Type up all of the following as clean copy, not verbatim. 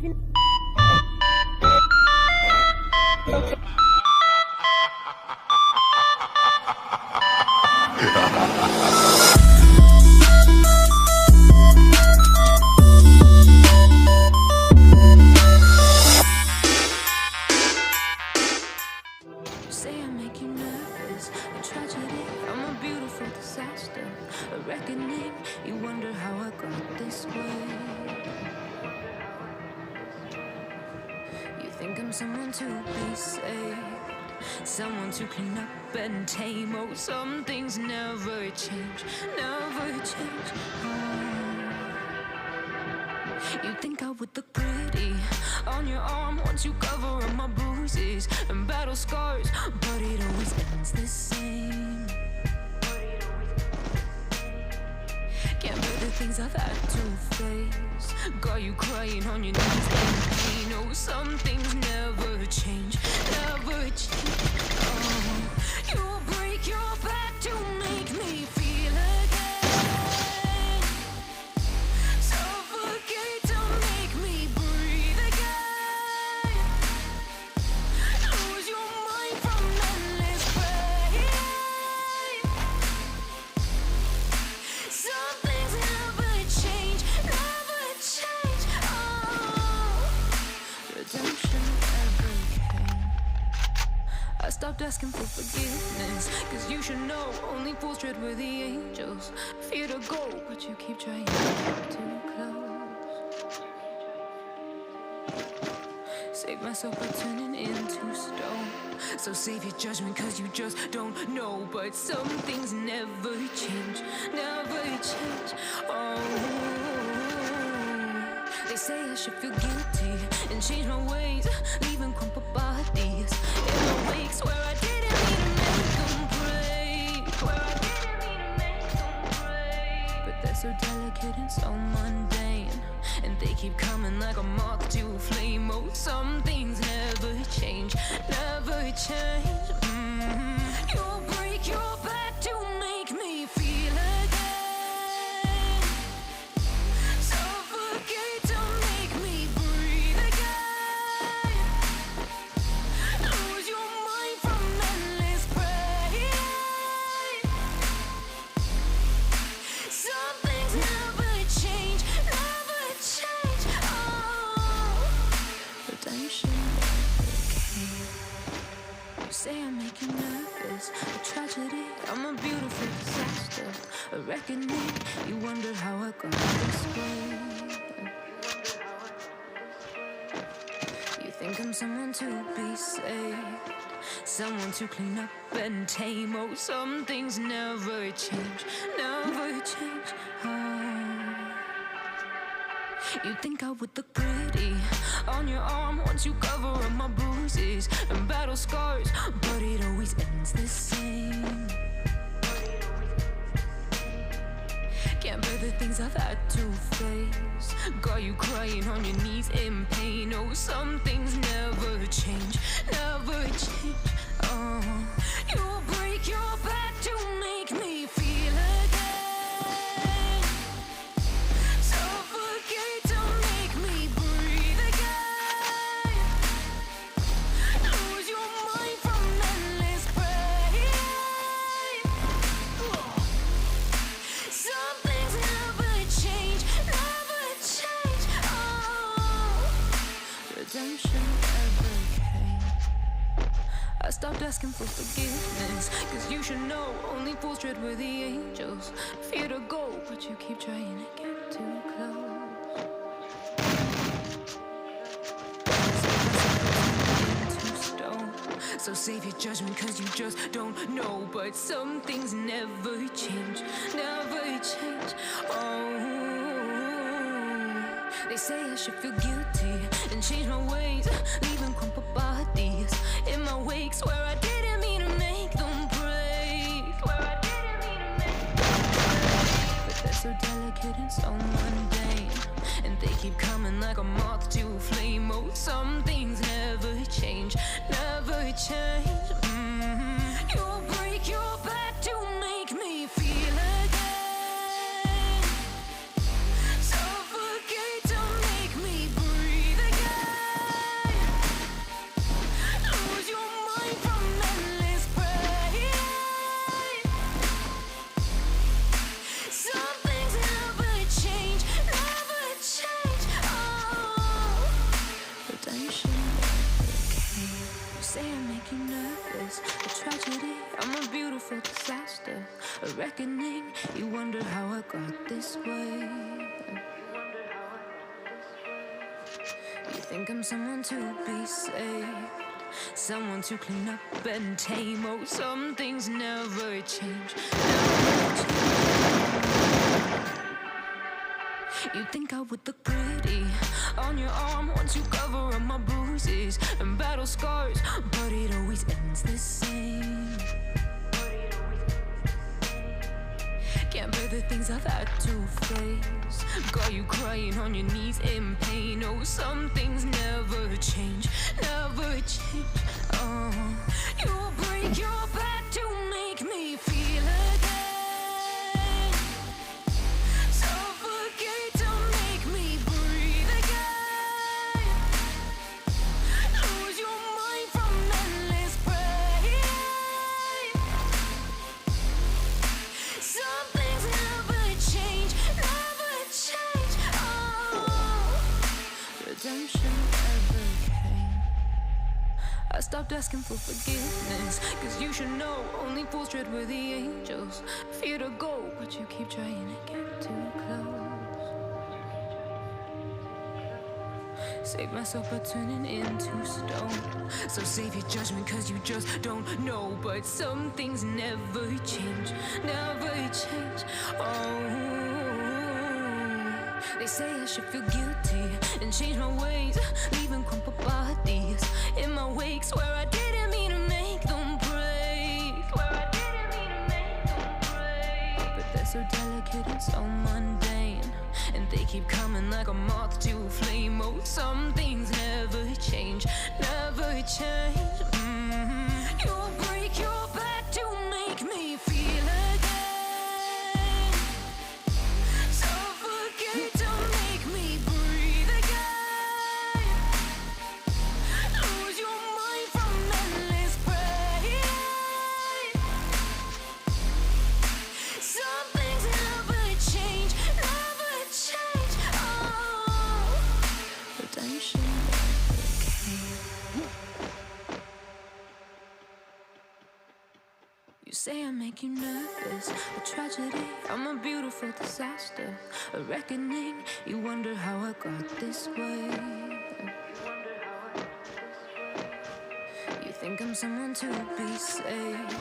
if you say I make you nervous, a tragedy, I'm a beautiful disaster, a reckoning, you wonder how I got this way. You think I'm someone to be saved, someone to clean up and tame. Oh, some things never change, never change. You think I would look pretty on your arm once you cover up my bruises and battle scars, but it always ends the same. Can't bear the things I've had to face, got you crying on your knees in pain. Oh, some things never change, never change. Oh, you'll break your back to make me feel again, suffocate to make me breathe again, lose your mind from endless pain. Some things never change, never change. Oh, redemption never came. I stopped asking for forgiveness, cause you should know only fools tread where the angels fear to go, but you keep trying to get too close. Save myself by turning into stone, so save your judgment cause you just don't know. But some things never change, never change. Oh, they say I should feel guilty and change my ways, leaving crumpled bodies in my wakes where I didn't mean to make them break, where I didn't mean to make them break. But they're so delicate and so mundane, and they keep coming like a moth to a flame. Oh, some things never change, never change. You'll break your back to make me feel again, suffocate to make me breathe again, lose your mind from endless pain. Some things never change, never change. Oh, redemption never came. You say I make you nervous, a tragedy, I'm a beautiful disaster, a reckoning, you wonder how I got this way. You think I'm someone to be saved, someone to clean up and tame. Oh, some things never change, never change. Oh, you think I would look pretty on your arm once you cover up my bruises and battle scars, but it always ends the same. Can't bear the things I've had to face, got you crying on your knees in pain. Oh, some things never change, never change. Oh, you'll break your back to make me feel again, suffocate to make me breathe again, lose your mind from endless pain. Some things never change, never change. Oh, redemption never came. I stopped asking for forgiveness, cause you should know only fools tread where the angels fear to go, but you keep trying to get too close. Into stone, so save your judgment cause you just don't know. But some things never change, never change. Oh, they say I should feel guilty and change my ways, leaving crumpled bodies in my wakes where I didn't mean to make them break, where I didn't mean to make them break. But they're so delicate and so mundane, and they keep coming like a moth to a flame. Oh, some things never change, never change. You'll break your back to make me feel again, suffocate to make me breathe again. You wonder how I got this way. You think I'm someone to be saved, someone to clean up and tame. Oh, some things never change, never change. You think I would look pretty on your arm once you cover up my bruises and battle scars, but it always ends the same. Can't bear the things I've had to face, got you crying on your knees in pain. Oh, some things never change, never change. Oh, you break your back to make me feel again, suffocate to make me breathe again, lose your mind from endless pain. Some things never change, never change. Oh, redemption never came. I stopped asking for forgiveness, cause you should know only fools tread where the angels fear to go, but you keep trying to get too close. Save myself by turning into stone, so save your judgment cause you just don't know. But some things never change, never change. Oh, they say I should feel guilty and change my ways, leaving crumpled bodies in my wake. Swear I didn't mean to make them break, swear I didn't mean to make them break. But they're so delicate and so mundane, and they keep coming like a moth to a flame. Oh, some things never change, never change. You break your back to make me feel again, suffocate to make me breathe again, lose your mind from endless pain. Some things never change, never change. Oh, redemption never came. You say I make you nervous, a tragedy, I'm a beautiful disaster, a reckoning. You wonder how I got this way. You think I'm someone to be saved,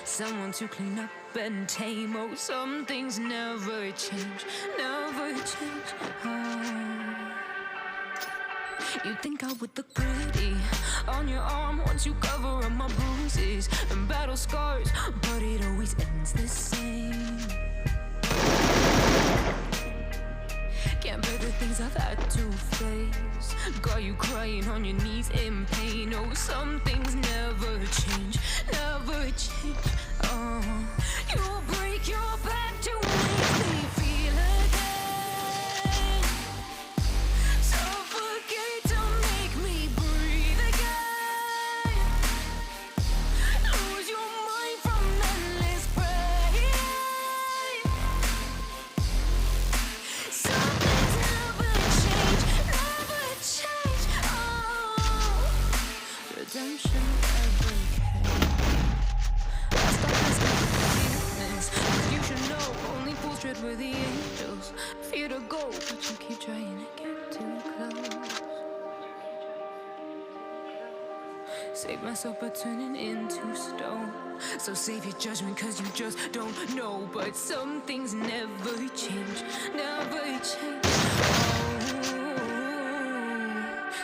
someone to clean up and tame. Oh, some things never change, never change. Oh, you think I would look pretty on your arm once you cover up my bruises and battle scars, but it always ends the same. Can't bear the things I've had to face, got you crying on your knees in pain. Oh, some things never change, never change. Oh, you break your back to make me feel again, suffocate to make me breathe again, lose your mind from endless pain. Some things never change, never change. Oh, redemption never came. I stopped asking for forgiveness, cause you should know only fools tread where the angels fear to go, but you keep trying to get too close. Save myself by turning into stone, so save your judgment cause you just don't know. But some things never change, never change. Oh,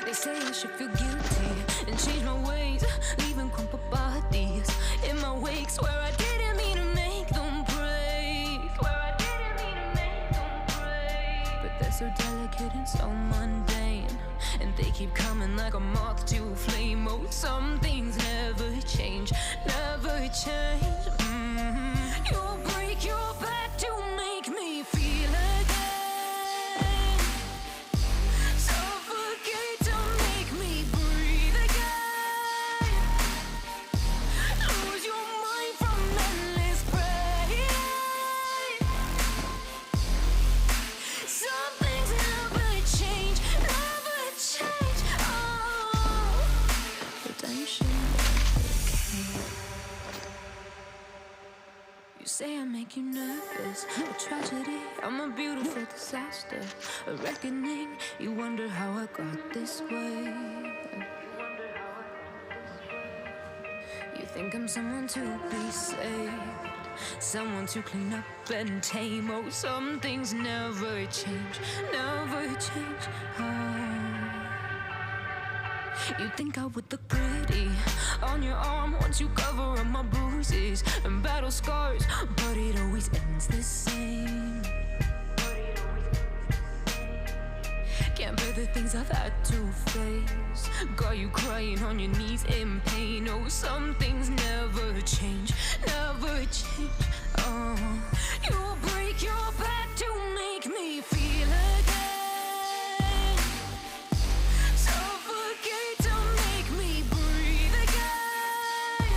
they say I should feel guilty and change my ways, leaving crumpled bodies in my wake. Swear I didn't mean to make them break, swear I didn't mean to make them break. But they're so delicate and so mundane, and they keep coming like a moth to a flame. Oh, some things never change, never change. You break your back to make me feel again, suffocate to make me breathe again, lose your mind from endless pain. Some things never change, never change. Oh, redemption never came. You say I make you nervous, nervous, a tragedy, I'm a beautiful disaster, a reckoning, you wonder how I got this way. You think I'm someone to be saved, someone to clean up and tame. Oh, some things never change, never change. Oh. You think I would look pretty on your arm once you cover up my bruises and battle scars, but it always ends the same. Can't bear the things I've had to face, got you crying on your knees in pain. Oh, some things never change, never change. Oh, you'll break your back to make me feel again, suffocate to make me breathe again,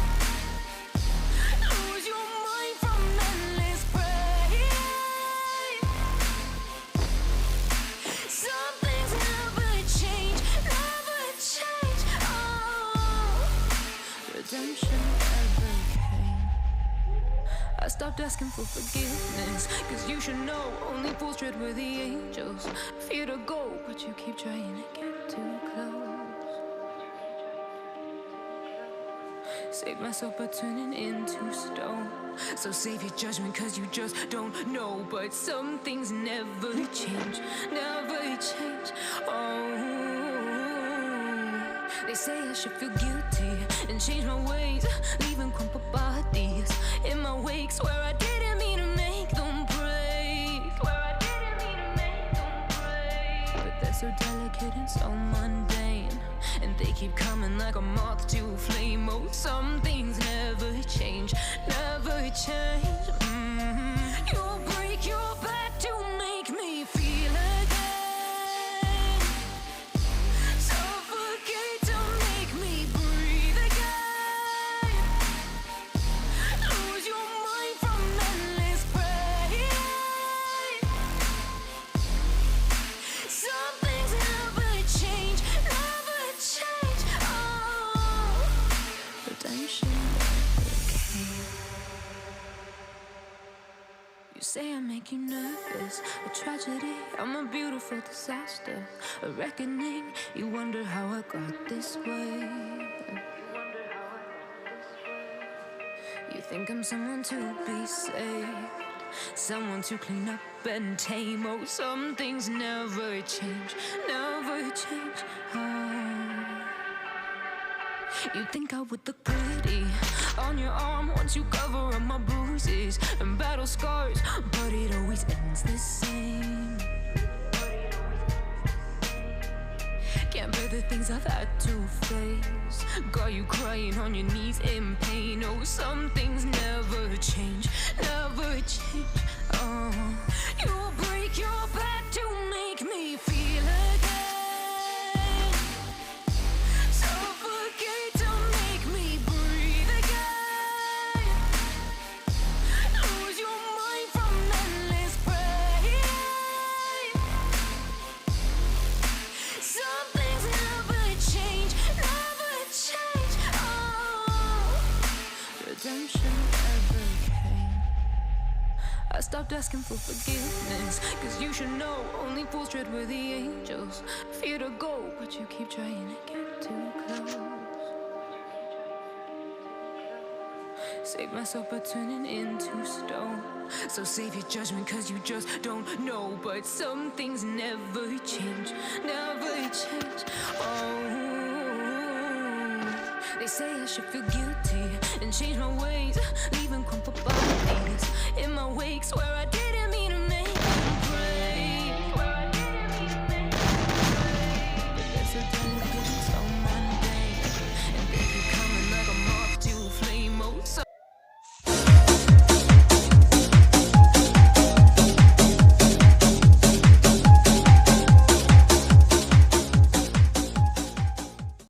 lose your mind from endless pain. Some things never change, never change. Oh, redemption never came. I stopped asking for forgiveness, cause you should know only fools tread where the angels fear to go, but you keep trying to get too close. Save myself by turning into stone, so save your judgment cause you just don't know. But some things never change, never change. Oh, they say I should feel guilty and change my ways, leaving crumpled bodies in my wake. Swear I didn't mean to make them break, swear I didn't mean to make them break. But they're so delicate and so mundane, and they keep coming like a moth to a flame. Oh, some things never change, never change. You'll break your back to make me feel again, suffocate to make me breathe again, lose your mind from endless pain. Some things never change, never change. Oh, redemption never came. You say I make you nervous, a tragedy, I'm a beautiful disaster, a reckoning, you wonder how I got this way. You think I'm someone to be saved, someone to clean up and tame. Oh, some things never change, never change. Oh. You think I would look pretty on your arm once you cover up my bruises and battle scars, but it always ends the same. Can't bear the things I've had to face, got you crying on your knees in pain. Oh, some things never change, never change. Oh, you'll break your back to make me feel again, suffocate to make me breathe again, lose your mind from endless pain. Some things never change, never change. Oh, redemption never came. I stopped asking for forgiveness, cause you should know only fools tread where the angels fear to go, but you keep trying to get too close. Save myself by turning into stone, so save your judgment cause you just don't know. But some things never change, never change. Oh, they say I should feel guilty and change my ways, leaving crumpled bodies in my wake. Swear I did